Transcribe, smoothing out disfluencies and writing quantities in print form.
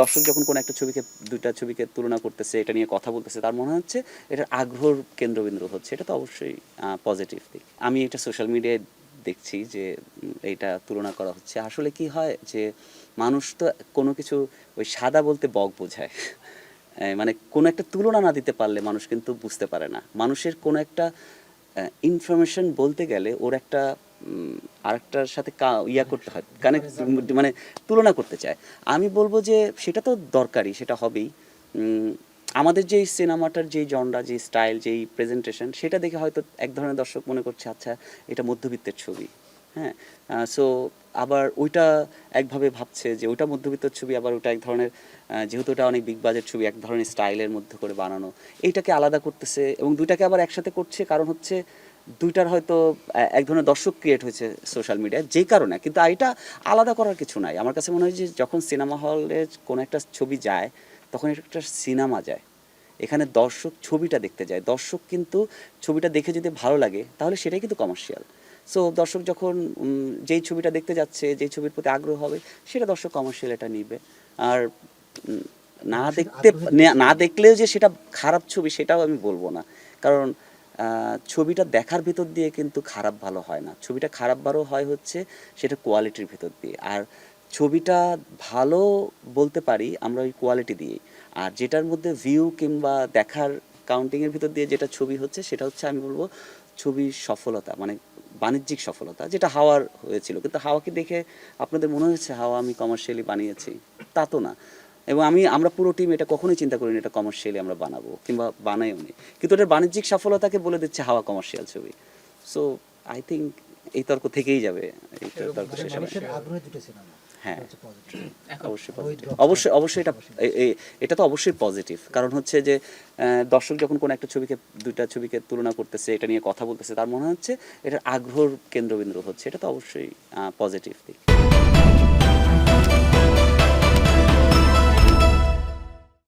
দর্শক যখন কোনো একটা ছবিকে দুইটা ছবিকে তুলনা করতেছে, এটা নিয়ে কথা বলতেছে, তার মনে হচ্ছে এটার আগ্রহের কেন্দ্রবিন্দু হচ্ছে, এটা তো অবশ্যই পজিটিভ দিক। আমি এটা সোশ্যাল মিডিয়ায় দেখছি যে এইটা তুলনা করা হচ্ছে। আসলে কি হয় যে মানুষ তো কোনো কিছু ওই সাদা বলতে বক বোঝায়। মানে কোনো একটা তুলনা না দিতে পারলে মানুষ কিন্তু বুঝতে পারে না। মানুষের কোনো একটা ইনফরমেশন বলতে গেলে ওর একটা আরেকটার সাথে ইয়া করতে হয়, কানেক্ট, মানে তুলনা করতে চায়। আমি বলবো যে সেটা তো দরকারি, সেটা হবেই। আমাদের যেই সিনেমাটার যেই জনরা, যেই স্টাইল, যেই প্রেজেন্টেশন, সেটা দেখে হয়তো এক ধরনের দর্শক মনে করছে আচ্ছা এটা মধ্যবিত্তের ছবি। হ্যাঁ, সো আবার ওইটা একভাবে ভাবছে যে ওইটা মধ্যবিত্তের ছবি, আবার ওটা এক ধরনের যেহেতু ওটা অনেক বিগ বাজেট ছবি, এক ধরনের স্টাইলের মধ্যে করে বানানো, এইটাকে আলাদা করতেছে এবং দুইটাকে আবার একসাথে করছে। কারণ হচ্ছে দুইটার হয়তো এক ধরনের দর্শক ক্রিয়েট হয়েছে সোশ্যাল মিডিয়ায়, যেই কারণে। কিন্তু এটা আলাদা করার কিছু নাই। আমার কাছে মনে হয় যে যখন সিনেমা হলে কোনো একটা ছবি যায়, তখন এটা একটা সিনেমা যায়। এখানে দর্শক ছবিটা দেখতে যায়। দর্শক কিন্তু ছবিটা দেখে যদি ভালো লাগে তাহলে সেটাই কিন্তু কমার্শিয়াল। সো দর্শক যখন যেই ছবিটা দেখতে যাচ্ছে, যেই ছবির প্রতি আগ্রহ হবে, সেটা দর্শক কমার্শিয়াল এটা নিবে। আর না দেখতে না দেখলেও যে সেটা খারাপ ছবি সেটাও আমি বলবো না। কারণ ছবিটা দেখার ভিতর দিয়ে কিন্তু খারাপ ভালো হয় না। ছবিটা খারাপ ভালো হয় হচ্ছে সেটা কোয়ালিটির ভিতর দিয়ে। আর ছবিটা ভালো বলতে পারি আমরা ওই কোয়ালিটি দিয়েই। আর যেটার মধ্যে ভিউ কিংবা দেখার কাউন্টিংয়ের ভিতর দিয়ে যেটা ছবি হচ্ছে, সেটা হচ্ছে আমি বলবো ছবির সফলতা, মানে বাণিজ্যিক সফলতা, যেটা হাওয়ার হয়েছিল। কিন্তু হাওয়াকে দেখে আপনাদের মনে হয়েছে হাওয়া আমি কমার্শিয়ালি বানিয়েছি? তা তো না। এবং আমরা পুরো টিম এটা কখনোই চিন্তা করিনি এটা কমার্শিয়ালি আমরা বানাবো কিংবা বানাইও নি। কিন্তু এটার বাণিজ্যিক সফলতাকে বলে দিচ্ছে হাওয়া কমার্শিয়াল ছবি। সো আই থিঙ্ক এই তর্ক থেকেই যাবে, এই তর্ক শেষ হবে। হ্যাঁ, অবশ্যই পজিটিভ, অবশ্যই অবশ্যই এটা এটা তো অবশ্যই পজিটিভ। কারণ হচ্ছে যে দর্শক যখন কোনো একটা ছবিকে দুইটা ছবিকে তুলনা করতেছে, এটা নিয়ে কথা বলতেছে, তার মনে হচ্ছে এটার আগ্রহের কেন্দ্রবিন্দু হচ্ছে, এটা তো অবশ্যই পজিটিভ দিক।